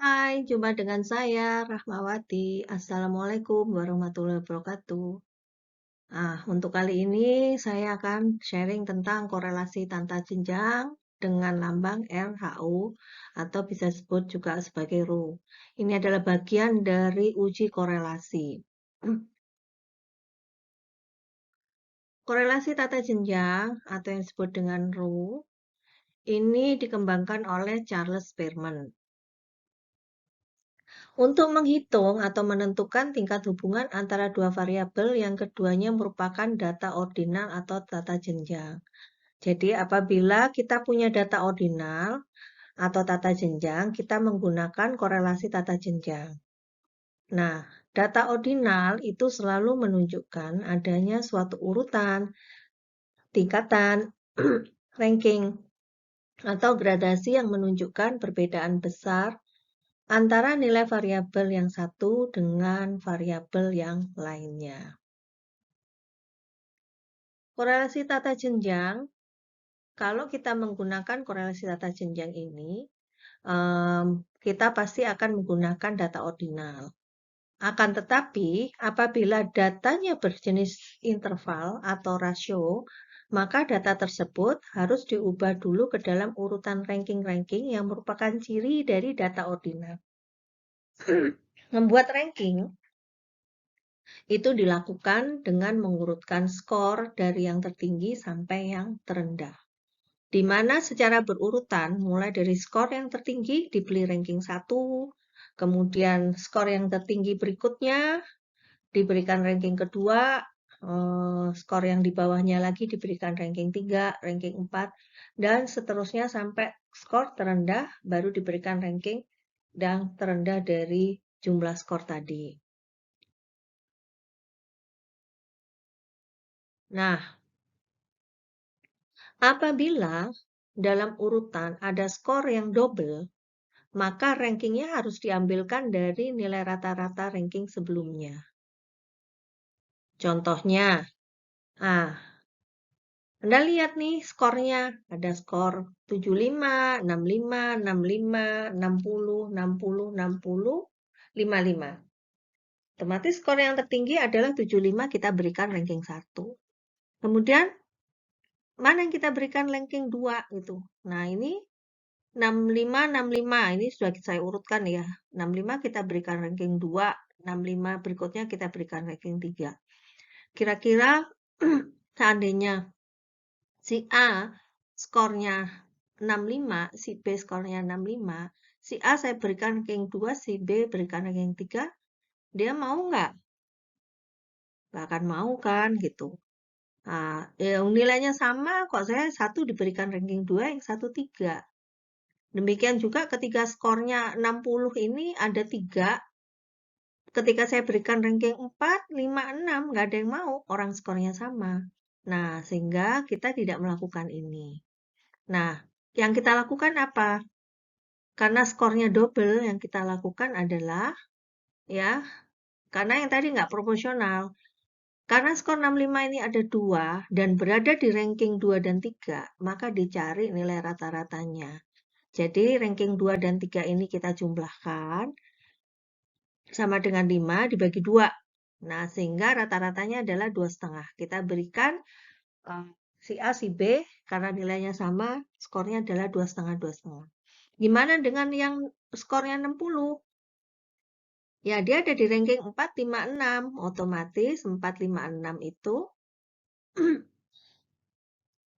Hai, jumpa dengan saya Rahmawati. Assalamualaikum warahmatullahi wabarakatuh. Untuk kali ini saya akan sharing tentang korelasi tata jenjang dengan lambang RHU atau bisa disebut juga sebagai Rho. Ini adalah bagian dari uji korelasi. Korelasi tata jenjang atau yang disebut dengan Rho ini dikembangkan oleh Charles Spearman. Untuk menghitung atau menentukan tingkat hubungan antara dua variabel yang keduanya merupakan data ordinal atau tata jenjang. Jadi apabila kita punya data ordinal atau tata jenjang, kita menggunakan korelasi tata jenjang. Nah, data ordinal itu selalu menunjukkan adanya suatu urutan, tingkatan, ranking, atau gradasi yang menunjukkan perbedaan besar antara nilai variabel yang satu dengan variabel yang lainnya. Korelasi tata jenjang, kalau kita menggunakan korelasi tata jenjang ini, kita pasti akan menggunakan data ordinal. Akan tetapi, apabila datanya berjenis interval atau rasio, maka data tersebut harus diubah dulu ke dalam urutan ranking-ranking yang merupakan ciri dari data ordinal. Membuat ranking itu dilakukan dengan mengurutkan skor dari yang tertinggi sampai yang terendah. Di mana secara berurutan, mulai dari skor yang tertinggi diberi ranking 1, kemudian skor yang tertinggi berikutnya diberikan ranking kedua, skor yang di bawahnya lagi diberikan ranking 3, ranking 4, dan seterusnya sampai skor terendah baru diberikan ranking yang terendah dari jumlah skor tadi. Nah, apabila dalam urutan ada skor yang double, maka rankingnya harus diambilkan dari nilai rata-rata ranking sebelumnya. Contohnya, Anda lihat nih skornya, ada skor 75, 65, 65, 60, 60, 60, 55. Otomatis skor yang tertinggi adalah 75, kita berikan ranking 1. Kemudian, mana yang kita berikan ranking 2 gitu. Nah, ini 65, 65, ini sudah saya urutkan ya. 65 kita berikan ranking 2, 65 berikutnya kita berikan ranking 3. Kira-kira seandainya si A skornya 65, si B skornya 65, si A saya berikan ranking 2, si B berikan ranking 3, dia mau nggak? Nggak akan mau kan gitu. Nah, nilainya sama kok, saya satu diberikan ranking 2, yang satu 3. Demikian juga ketika skornya 60 ini ada 3, ketika saya berikan ranking 4, 5, 6, nggak ada yang mau, orang skornya sama. Nah, sehingga kita tidak melakukan ini. Nah, yang kita lakukan apa? Karena skornya double, yang kita lakukan adalah, ya, karena yang tadi nggak proporsional. Karena skor 65 ini ada 2 dan berada di ranking 2 dan 3, maka dicari nilai rata-ratanya. Jadi ranking 2 dan 3 ini kita jumlahkan, sama dengan 5 dibagi 2. Nah, sehingga rata-ratanya adalah 2,5. Kita berikan si A, si B, karena nilainya sama, skornya adalah 2,5, 2,5. Gimana dengan yang skornya 60? Ya, dia ada di ranking 4, 5, 6. Otomatis 4, 5, 6 itu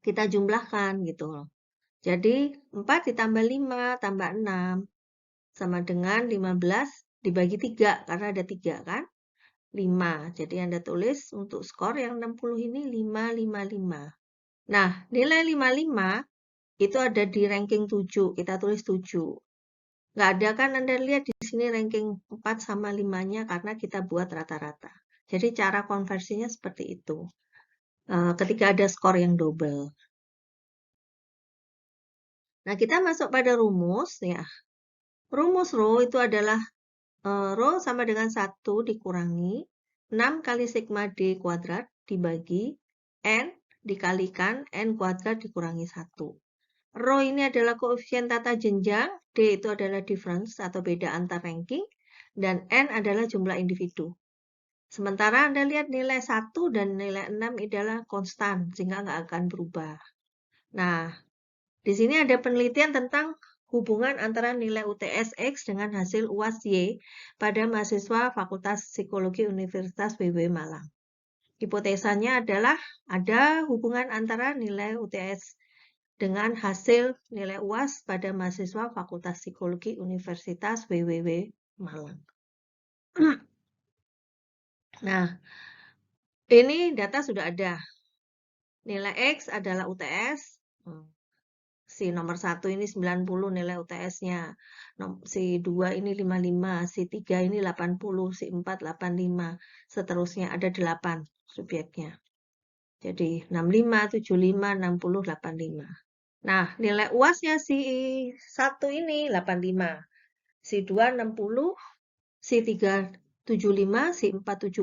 kita jumlahkan gitu loh. Jadi 4 ditambah 5 tambah 6 sama dengan 15 dibagi 3 karena ada 3 kan? 5. Jadi Anda tulis untuk skor yang 60 ini 555. Nah, nilai 55 itu ada di ranking 7. Kita tulis 7. Nggak ada kan Anda lihat di sini ranking 4 sama 5-nya karena kita buat rata-rata. Jadi cara konversinya seperti itu. Ketika ada skor yang double. Nah, kita masuk pada rumus ya. Rumus Rho itu adalah Rho sama dengan 1 dikurangi 6 kali sigma D kuadrat dibagi N dikalikan N kuadrat dikurangi 1. Rho ini adalah koefisien tata jenjang, D itu adalah difference atau beda antar ranking, dan N adalah jumlah individu. Sementara Anda lihat nilai 1 dan nilai 6 adalah konstan, sehingga nggak akan berubah. Nah, di sini ada penelitian tentang hubungan antara nilai UTS X dengan hasil UAS Y pada mahasiswa Fakultas Psikologi Universitas WW Malang. Hipotesanya adalah ada hubungan antara nilai UTS dengan hasil nilai UAS pada mahasiswa Fakultas Psikologi Universitas WWW Malang. Nah, ini data sudah ada. Nilai X adalah UTS. Si nomor 1 ini 90 nilai UTS-nya. Si 2 ini 55, si 3 ini 80, si 4 85. Seterusnya ada 8 subjeknya. Jadi 65, 75, 60, 85. Nah, nilai UAS-nya si 1 ini 85. Si 2 60, si 3 75, si 4 70,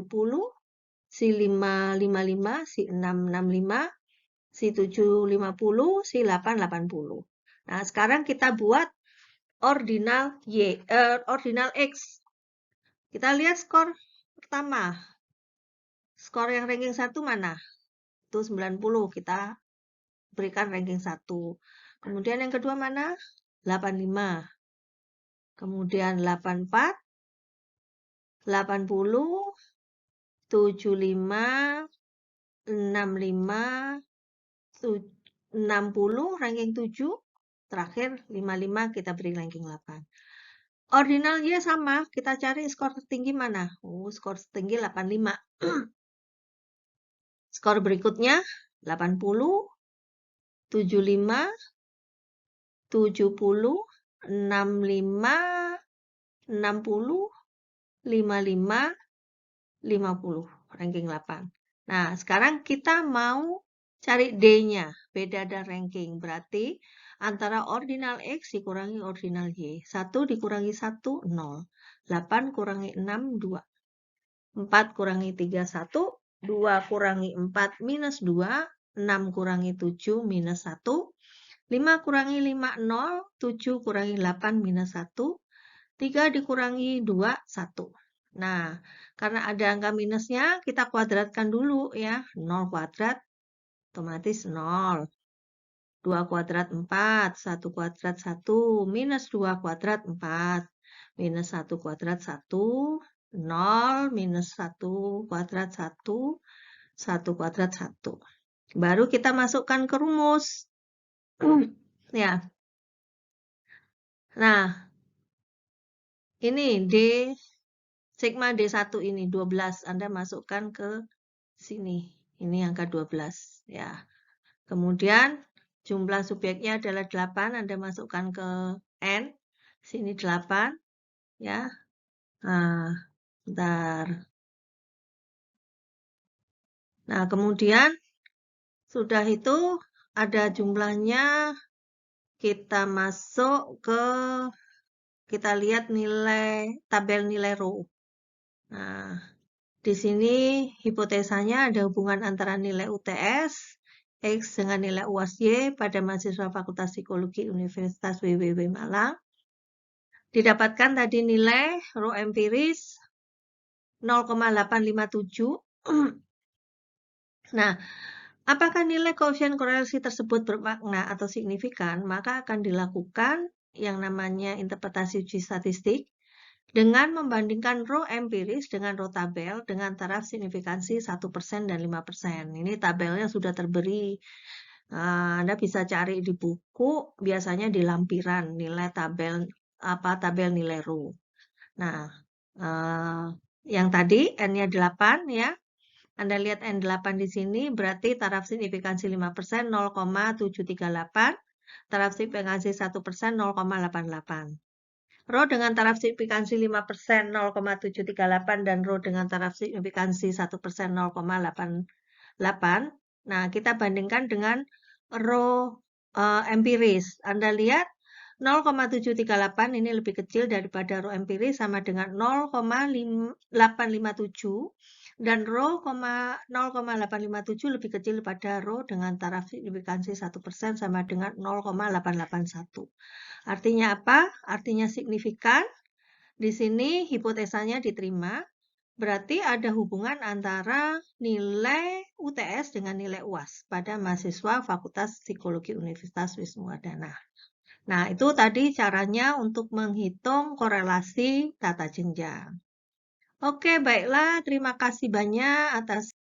si 5 55, si 6 65, si 7 50, si 8 80. Nah, sekarang kita buat ordinal ordinal X. Kita lihat skor pertama. Skor yang ranking 1 mana? Itu 90, kita berikan ranking 1. Kemudian yang kedua mana? 85. Kemudian 84, 80, 75, 65, 60, ranking 7. Terakhir 55 kita beri ranking 8. Ordinal Y sama, kita cari skor tertinggi mana? Skor tertinggi 85. Skor berikutnya 80, 75, 70, 65, 60, 55, 50, ranking 8. Nah, sekarang kita mau cari D-nya, beda dan ranking. Berarti antara ordinal X dikurangi ordinal Y. 1 dikurangi 1, 0. 8 kurangi 6, 2. 4 kurangi 3, 1. 2 kurangi 4, minus 2. 6 kurangi 7, minus 1. 5 kurangi 5, 0. 7 kurangi 8, minus 1. 3 dikurangi 2, 1. Nah, karena ada angka minusnya, kita kuadratkan dulu ya. 0 kuadrat, otomatis 0. 2 kuadrat 4, 1 kuadrat 1, minus 2 kuadrat 4, minus 1 kuadrat 1, 0, minus 1 kuadrat 1, 1 kuadrat 1. Baru kita masukkan ke rumus. Ya. Nah, ini D, sigma D1 ini 12. Anda masukkan ke sini. Ini angka 12. Ya. Kemudian jumlah subjeknya adalah 8. Anda masukkan ke N. Sini 8. Ya. Nah, bentar. Nah, kemudian sudah itu ada jumlahnya. Kita masuk ke, kita lihat nilai, tabel nilai rho. Nah, di sini hipotesanya ada hubungan antara nilai UTS X dengan nilai UAS Y pada mahasiswa Fakultas Psikologi Universitas WWW Malang. Didapatkan tadi nilai rho empiris 0,857. Nah, apakah nilai koefisien korelasi tersebut bermakna atau signifikan? Maka akan dilakukan yang namanya interpretasi uji statistik dengan membandingkan rho empiris dengan rho tabel dengan taraf signifikansi 1% dan 5%. Ini tabelnya sudah terberi. Anda bisa cari di buku, biasanya di lampiran nilai tabel nilai rho. Nah, yang tadi N-nya 8 ya. Anda lihat N8 di sini berarti taraf signifikansi 5% 0,738, taraf signifikansi 1% 0,88. Rho dengan taraf signifikansi 5% 0,738 dan rho dengan taraf signifikansi 1% 0,88. Nah, kita bandingkan dengan rho empiris. Anda lihat 0,738 ini lebih kecil daripada rho empiris sama dengan 0,857. dan rho, 0,857 lebih kecil daripada rho dengan taraf signifikansi 1% sama dengan 0,881. Artinya apa? Artinya signifikan. Di sini hipotesanya diterima. Berarti ada hubungan antara nilai UTS dengan nilai UAS pada mahasiswa Fakultas Psikologi Universitas Wisnuwardana. Nah, itu tadi caranya untuk menghitung korelasi tata jenjang. Oke, baiklah. Terima kasih banyak atas